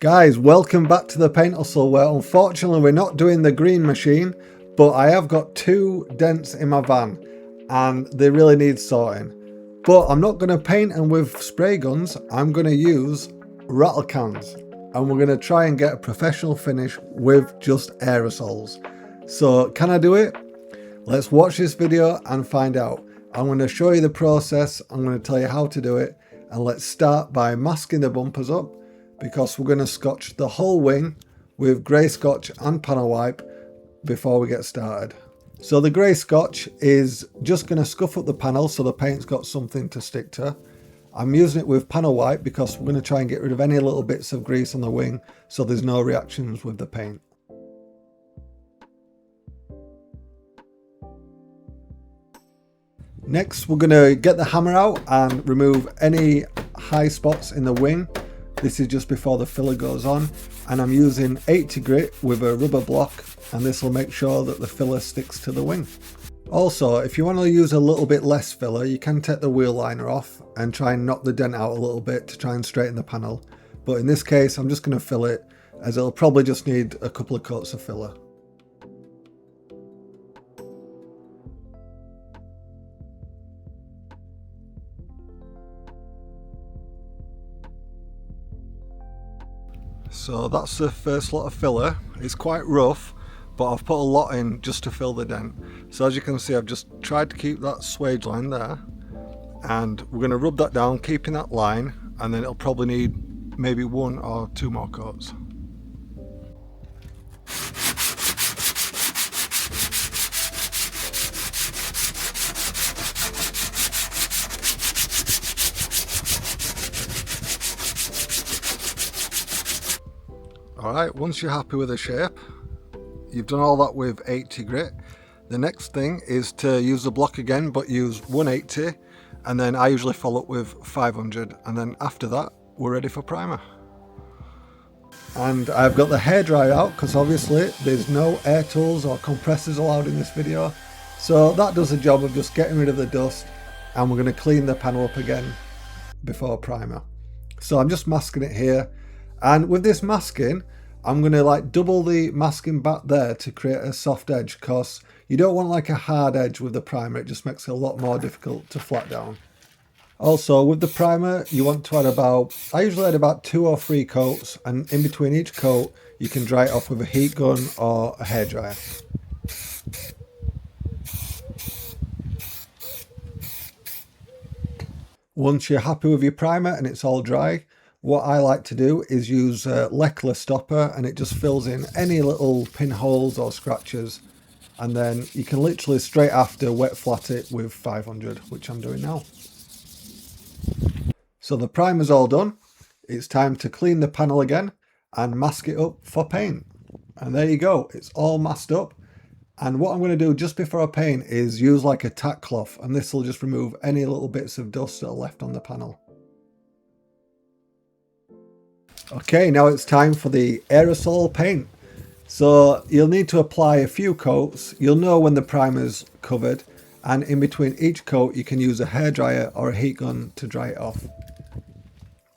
Guys, welcome back to the Paint Hustle, where unfortunately we're not doing the green machine, but I have got two dents in my van and they really need sorting. But I'm not going to paint them with spray guns, I'm going to use rattle cans and we're going to try and get a professional finish with just aerosols. So can I do it? Let's watch this video and find out. I'm going to show you the process, I'm going to tell you how to do it, and let's start by masking the bumpers up, because we're going to scotch the whole wing with grey scotch and panel wipe before we get started. So the grey scotch is just going to scuff up the panel so the paint's got something to stick to. I'm using it with panel wipe because we're going to try and get rid of any little bits of grease on the wing so there's no reactions with the paint. Next, we're going to get the hammer out and remove any high spots in the wing. This is just before the filler goes on, and I'm using 80 grit with a rubber block, and this will make sure that the filler sticks to the wing. Also, if you want to use a little bit less filler, you can take the wheel liner off and try and knock the dent out a little bit to try and straighten the panel. But in this case, I'm just going to fill it, as it'll probably just need a couple of coats of filler. So that's the first lot of filler. It's quite rough, but I've put a lot in just to fill the dent. So as you can see, I've just tried to keep that swage line there, and we're going to rub that down, keeping that line, and then it'll probably need maybe one or two more coats. Alright, once you're happy with the shape, you've done all that with 80 grit. The next thing is to use the block again, but use 180, and then I usually follow up with 500, and then after that we're ready for primer. And I've got the hairdryer out because obviously there's no air tools or compressors allowed in this video, so that does the job of just getting rid of the dust, and we're going to clean the panel up again before primer. So I'm just masking it here, and with this masking I'm going to double the masking back there to create a soft edge, because you don't want a hard edge with the primer. It just makes it a lot more difficult to flat down. Also with the primer you want to add I usually add about 2 or 3 coats, and in between each coat you can dry it off with a heat gun or a hairdryer. Once you're happy with your primer and it's all dry, what I like to do is use a Lacquer stopper, and it just fills in any little pinholes or scratches, and then you can literally straight after wet flat it with 500, which I'm doing now. So the primer's all done. It's time to clean the panel again and mask it up for paint. And there you go, it's all masked up. And what I'm going to do just before I paint is use a tack cloth, and this will just remove any little bits of dust that are left on the panel. Okay, now it's time for the aerosol paint. So you'll need to apply a few coats. You'll know when the primer's covered, and in between each coat you can use a hairdryer or a heat gun to dry it off.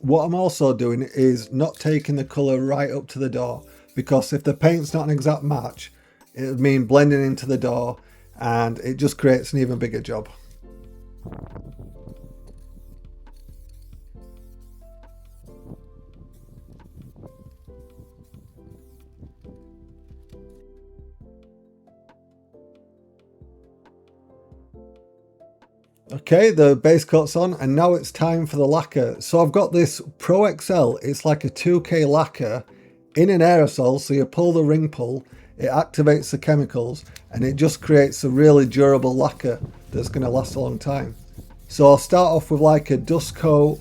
What I'm also doing is not taking the colour right up to the door, because if the paint's not an exact match, it would mean blending into the door and it just creates an even bigger job. Okay, the base coat's on, and now it's time for the lacquer. So I've got this Pro XL, it's like a 2K lacquer in an aerosol, so you pull the ring pull, it activates the chemicals, and it just creates a really durable lacquer that's going to last a long time. So I'll start off with a dust coat,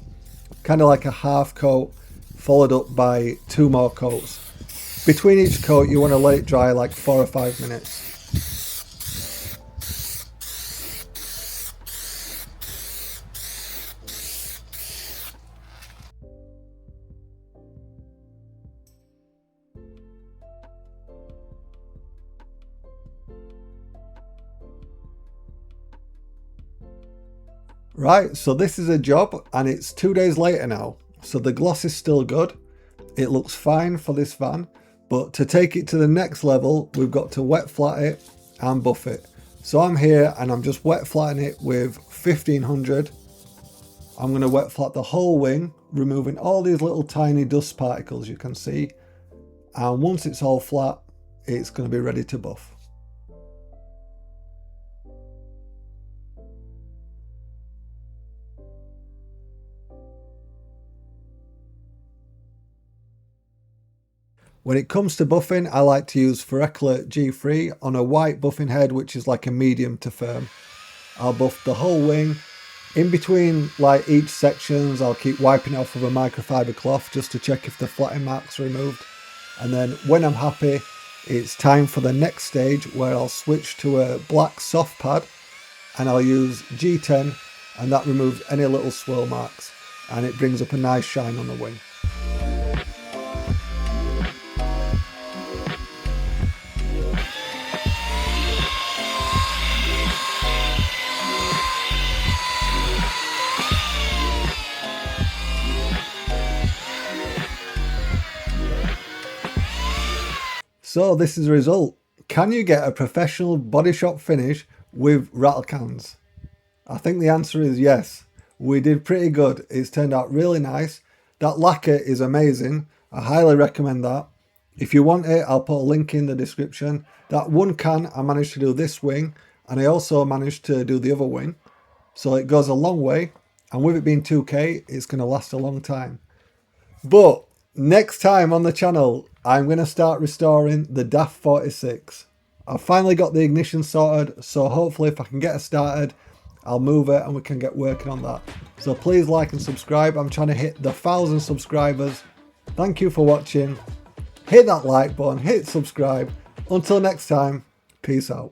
kind of like a half coat, followed up by 2 more coats. Between each coat you want to let it dry 4 or 5 minutes. Right, so this is a job, and it's 2 days later now, so the gloss is still good. it looks fine for this van, but to take it to the next level, we've got to wet flat it and buff it. So I'm here and I'm just wet flattening it with 1500. I'm going to wet flat the whole wing, removing all these little tiny dust particles you can see. And once it's all flat, it's going to be ready to buff. When it comes to buffing, I like to use Rattle G3 on a white buffing head, which is like a medium to firm. I'll buff the whole wing. In between like each sections, I'll keep wiping it off with a microfiber cloth just to check if the flatting marks are removed. And then when I'm happy, it's time for the next stage where I'll switch to a black soft pad and I'll use G10, and that removes any little swirl marks and it brings up a nice shine on the wing. So this is the result. Can you get a professional body shop finish with rattle cans? I think the answer is yes. We did pretty good. It's turned out really nice. That lacquer is amazing. I highly recommend that. If you want it, I'll put a link in the description. That one can, I managed to do this wing, and I also managed to do the other wing. So it goes a long way, and with it being 2K, it's going to last a long time. But next time on the channel, I'm going to start restoring the DAF 46. I've finally got the ignition sorted, so hopefully if I can get it started, I'll move it and we can get working on that. So please like and subscribe. I'm trying to hit the 1,000 subscribers. Thank you for watching. Hit that like button, hit subscribe. Until next time, peace out.